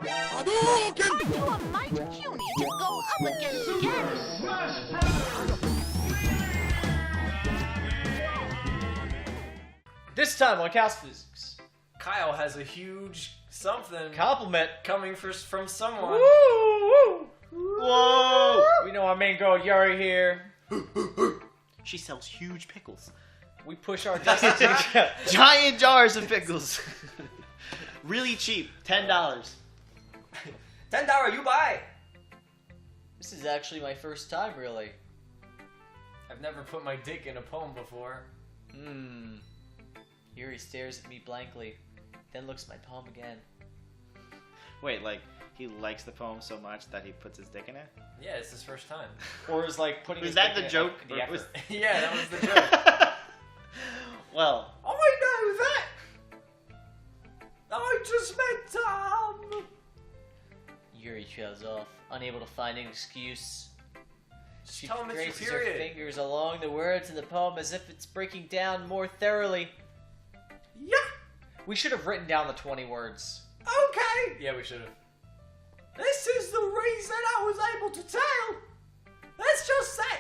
Hadouken! You are mighty puny to go up against again. This time on CouchPhysics. Kyle has a huge something Compliment. coming from someone. Woo! Whoa! We know our main girl Yuri here. She sells huge pickles. We push our destiny. Giant jars of pickles. Really cheap. $10. $10 you buy. This is actually my first time, really. I've never put my dick in a poem before. Yuri stares at me blankly, then looks at my palm again. Wait, like, he likes the poem so much that he puts his dick in it? Yeah, it's his first time. Or is like putting. Was his that dick the in joke? It, like, the effort. Yeah, that was the joke. Well, I know that. I just met Tom. Yuri trails off, unable to find an excuse. She tell him it's your traces her period. fingers along the words in the poem as if it's breaking down more thoroughly. Yeah. We should have written down the 20 words. Okay. Yeah, we should have. This is the reason I was able to tell. Let's just say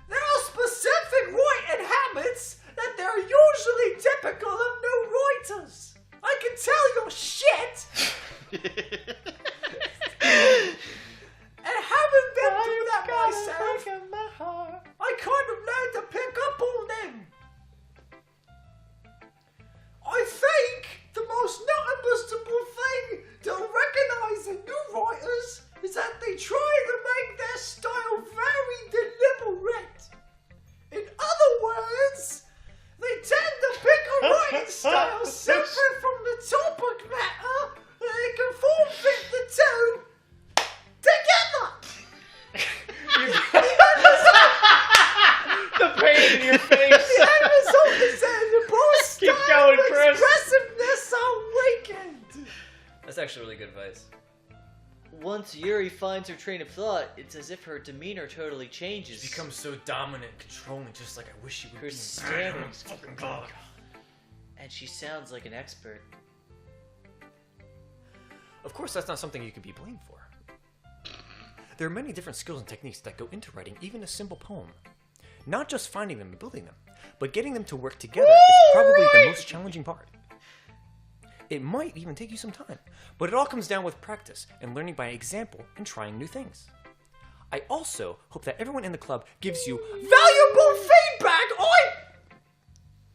there are specific writing habits that they're usually typical of new writers. I can tell your shit. And having been through that myself, I kind of learned to pick up on them. I think the most noticeable thing to recognize in new writers is that they try to make their style very deliberate. In other words, they tend to pick a writing style separate from the topic matter, and they can form fit the two together. The pain in your face. The end result is that both Keep style going, and Chris. expressiveness are weakened. That's actually really good advice. Once Yuri finds her train of thought, it's as if her demeanor totally changes. She becomes so dominant, controlling, just like I wish she would Her be. stammerings, Fucking God. and she sounds like an expert. Of course, that's not something you can be blamed for. There are many different skills and techniques that go into writing even a simple poem. Not just finding them and building them, but getting them to work together is probably the most challenging part. It might even take you some time, but it all comes down with practice and learning by example and trying new things. I also hope that everyone in the club gives you valuable feedback.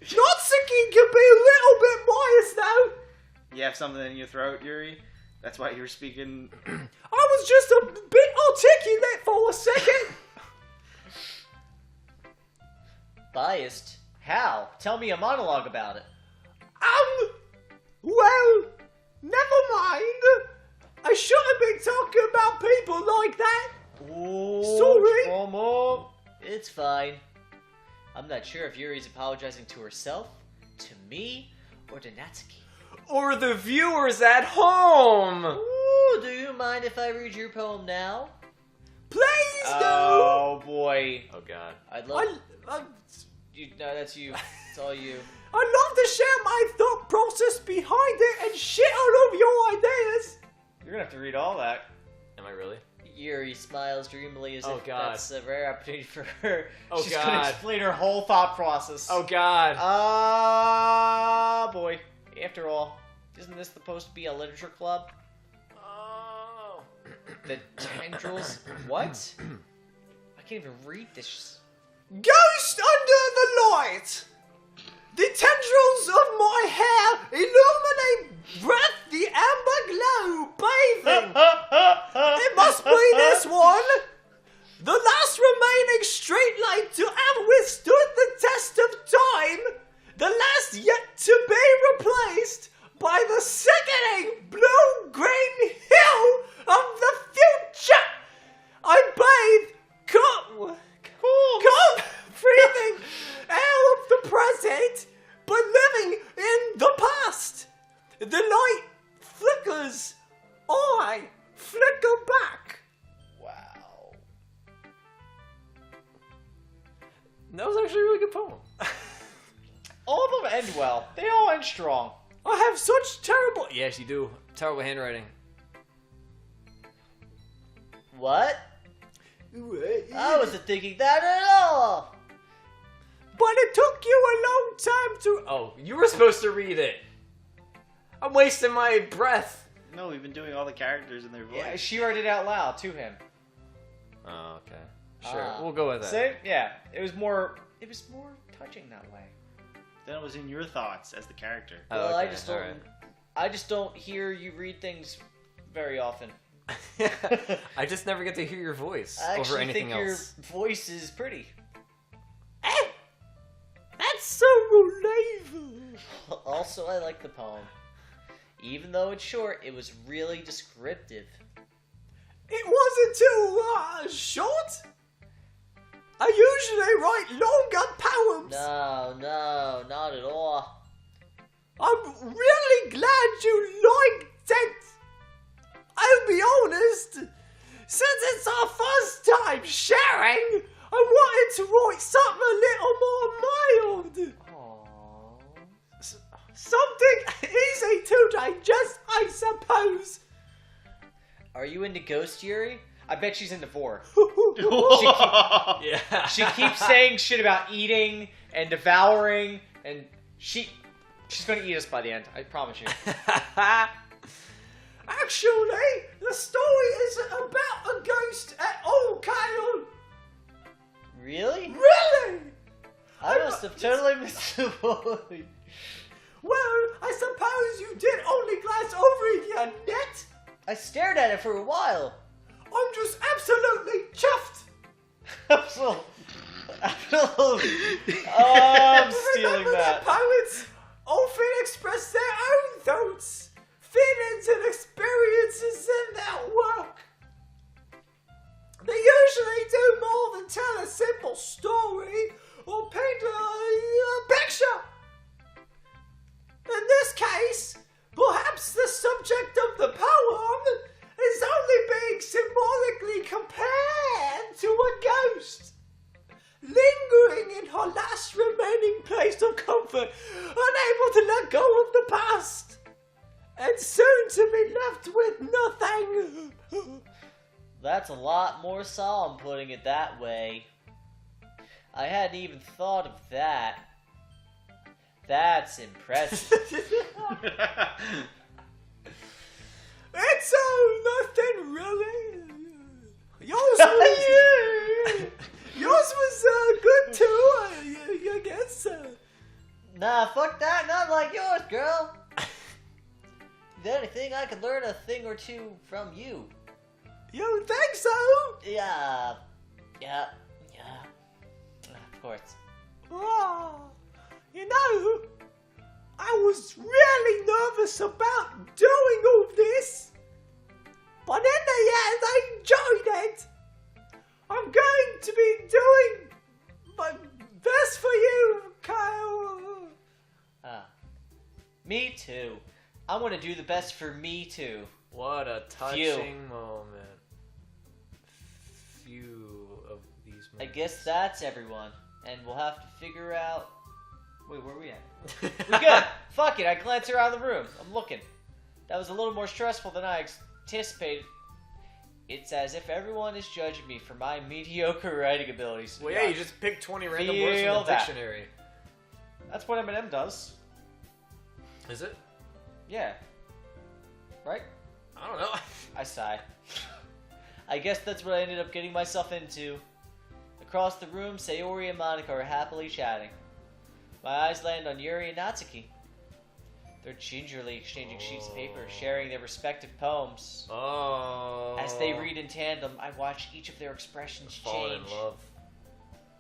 Natsuki can be a little bit biased though. you have something in your throat, Yuri? That's why you were speaking. I was just a bit articulate for a second. Biased? How? Tell me a monologue about it. Well, never mind. I shouldn't be talking about people like that. Oh, Sorry. Momo. It's fine. I'm not sure if Yuri's apologizing to herself, to me, or to Natsuki. Or the viewers at home. Ooh, do you mind if I read your poem now? Please do. Oh boy. Oh God. I'd love. I No, that's you. It's all you. love to share my thought process behind it and shit all over your ideas. You're gonna have to read all that. Am I really? Yuri smiles dreamily as Oh, if God. that's a rare opportunity for her. Oh, She's gonna God. explain her whole thought process. Oh God. Boy. After all, isn't this supposed to be a literature club? Oh. The tendrils? What? I can't even read this. Ghost under the light! The tendrils of my hair illuminate breath the amber glow bathing. It must be this one! The last remaining straight light to have withstood the test of time. The last yet to be replaced by the sickening blue-green hill of the future. I bathe come breathing air of the present, but living in the past. The light flickers. I flicker back. Wow. That was actually a really good poem. All of them end well. They all end strong. I have such terrible... Yes, you do. Terrible handwriting. What? I wasn't thinking that at all. But it took you a long time to... Oh, you were supposed to read it. I'm wasting my breath. No, we've been doing all the characters in their voice. Yeah, she read it out loud to him. Oh, okay. Sure, we'll go with that. See? Yeah, it was more touching that way. Then it was in your thoughts as the character. Well, okay, I just don't hear you read things very often. I just never get to hear your voice I over actually anything think your else. voice is pretty. That's so relieving. Also, I like the poem. Even though it's short, it was really descriptive. It wasn't too short. I usually write longer poems. No, not at all. I'm really glad you liked it. I'll be honest, since it's our first time sharing, I wanted to write something a little more mild. Aww. Something easy to digest, I suppose. Are you into Ghost Yuri? I bet she's into Vor. Yeah. She keeps saying shit about eating and devouring, and she's gonna eat us by the end. I promise you. Actually, the story isn't about a ghost at all, Kyle. Really? Really? I must have totally missed the point. Well, I suppose you did only glance over your net. I stared at it for a while. I'm just absolutely chuffed. Absolutely. Oh, I'm stealing Remember that. Poets often express their own thoughts, feelings, and experiences in their work. They usually do more than tell a simple story or paint a picture. In this case, perhaps the subject of the poem is only being symbolically compared to a ghost, lingering in her last remaining place of comfort, unable to let go of the past, and soon to be left with nothing. That's a lot more solemn putting it that way. I hadn't even thought of that. That's impressive. It's nothing really. Yours was good too, I guess. Nah, fuck that. Not like yours, girl. If anything, I could learn a thing or two from you. You think so? Yeah. Of course. Oh, you know, I was really nervous about doing all this, but in the end I enjoyed it. I'm going to be doing my best for you, Kyle. Me too. I'm gonna do the best for me too. What a touching moment. Few of these moments. I guess that's everyone, and we'll have to figure out. Wait, where are we at? We good. Fuck it. I glance around the room. I'm looking. That was a little more stressful than I anticipated. It's as if everyone is judging me for my mediocre writing abilities. Well, yeah, you just picked 20 random words from the dictionary. That's what Eminem does. Is it? Yeah. Right? I don't know. I sigh. I guess that's what I ended up getting myself into. Across the room, Sayori and Monica are happily chatting. My eyes land on Yuri and Natsuki. They're gingerly exchanging sheets of paper, sharing their respective poems. Oh. As they read in tandem, I watch each of their expressions Falling change. in love.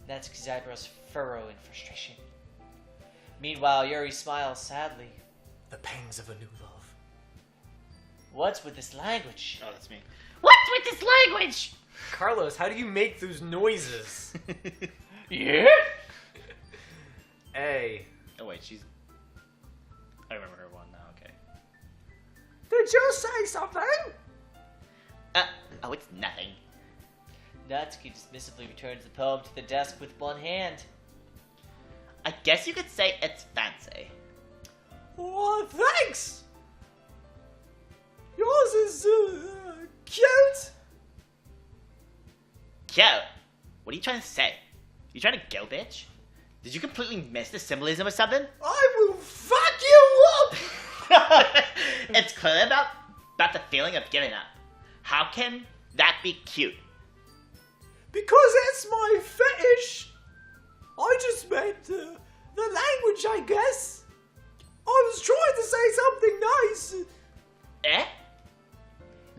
Natsuki's eyebrows furrow in frustration. Meanwhile, Yuri smiles sadly. The pangs of a new love. What's with this language? Oh, that's me. What's with this language? Carlos, how do you make those noises? Yeah? A. Oh wait, she's. I remember her one now. Okay. Did you say something? Oh, it's nothing. Natsuki dismissively returns the poem to the desk with one hand. I guess you could say it's fancy. Oh, thanks. Yours is cute. Yo, what are you trying to say? You trying to go, bitch? Did you completely miss the symbolism or something? I will fuck you up! It's clearly about the feeling of giving up. How can that be cute? Because it's my fetish. I just meant the language, I guess. I was trying to say something nice. Eh?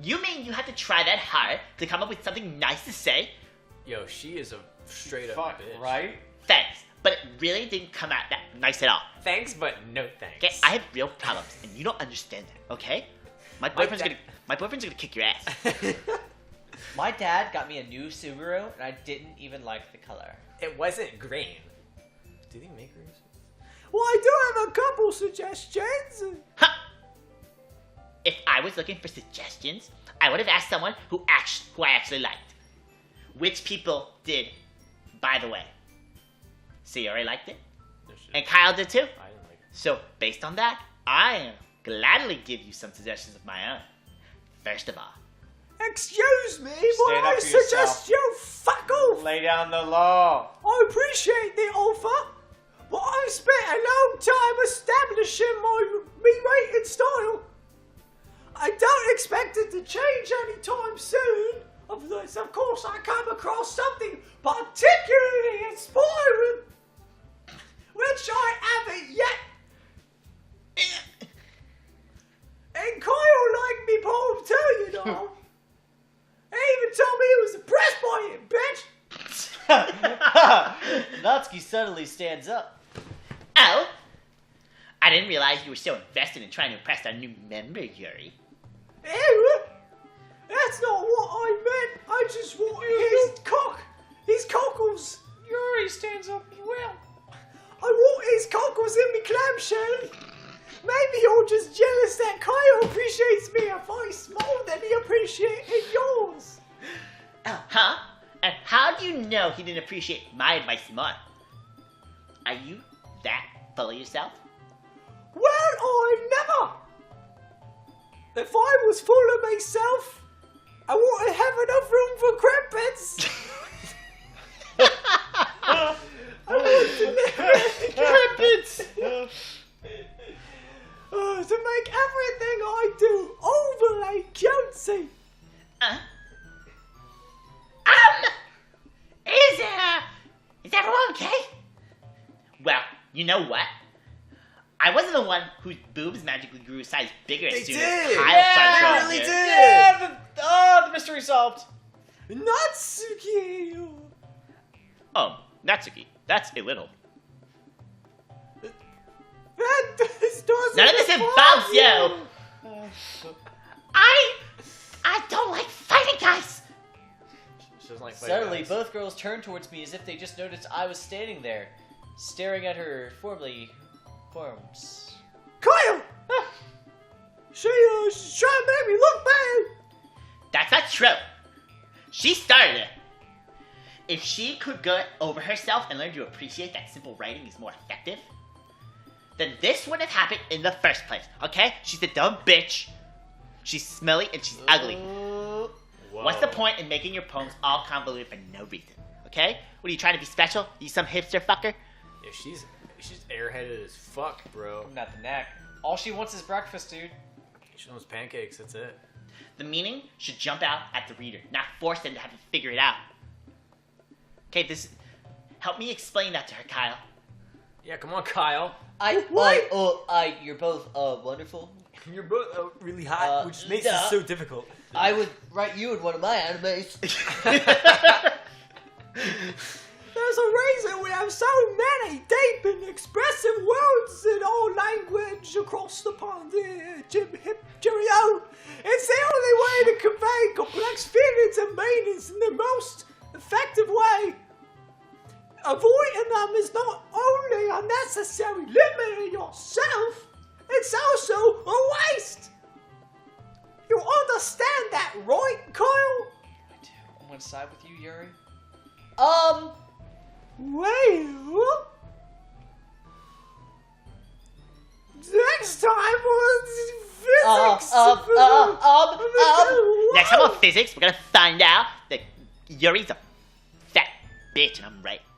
You mean you had to try that hard to come up with something nice to say? Yo, she is a straight up Fuck, bitch. right? Thanks, but it really didn't come out that nice at all. Thanks, but no thanks. Okay, I have real problems, and you don't understand that, okay? My boyfriend's gonna kick your ass. My dad got me a new Subaru, and I didn't even like the color. It wasn't green. Do they make green? Well, I do have a couple suggestions. Huh. If I was looking for suggestions, I would have asked someone who I actually liked. Which people did, by the way. Sayori liked it, No shit. and Kyle did too. I didn't like it. So, based on that, I gladly give you some suggestions of my own. First of all, Excuse me, Stand but up I for suggest yourself. you fuck off. Lay down the law. I appreciate the offer, but I've spent a long time establishing my me-rated style. I don't expect it to change anytime soon. Unless, of course, I come across something particularly inspiring, which I haven't yet. And Kyle liked me poem too, you know. He even told me he was impressed by it, bitch. Natsuki suddenly stands up. oh, I didn't realize you were so invested in trying to impress our new member, Yuri. Ew, that's not what I meant. I just wanted his cockles. Yuri stands up as well. I want his cockles in me clamshell. Maybe you're just jealous that Kyle appreciates me advice more than he appreciated yours. Oh, huh? And how do you know he didn't appreciate my advice more? Are you that full of yourself? Well, I never. If I was full of myself, I wouldn't have enough room for crumpets. I want to live crumpets. To make everything I do overly cutesy. Is everyone okay? Well, you know what? I wasn't the one whose boobs magically grew a size bigger as soon as Kyle started growing really here. did. Yeah, the mystery solved. Natsuki. Oh, Natsuki, that's a little. That doesn't None of this involves you! I don't like fighting guys! She doesn't like fighting Suddenly, guys. both girls turned towards me as if they just noticed I was standing there, staring at her forms. Kyle! She's trying to make me look bad! That's not true. She started it. If she could get over herself and learn to appreciate that simple writing is more effective, then this wouldn't have happened in the first place, okay? She's a dumb bitch. She's smelly and she's ugly. Whoa. What's the point in making your poems all convoluted for no reason, okay? What are you trying to be special? You some hipster fucker? Yeah, she's airheaded as fuck, bro. I'm not the knack. All she wants is breakfast, dude. She knows pancakes, that's it. The meaning should jump out at the reader, not force them to have to figure it out. Okay, help me explain that to her, Kyle. Yeah, come on, Kyle. You're both wonderful. You're both really hot, which makes yeah. it so difficult. I would write you in one of my animes. There's a reason we have so many deep and expressive words in our language across the pond here, Cheerio. It's the only way to convey complex feelings and meanings in the most effective way. Avoiding them is not only unnecessary limiting yourself, it's also a waste. You understand that, right, Kyle? I do. I'm gonna side with you, Yuri. Well, next time was physics. Next time on physics, we're gonna find out that Yuri's a bitch and I'm right.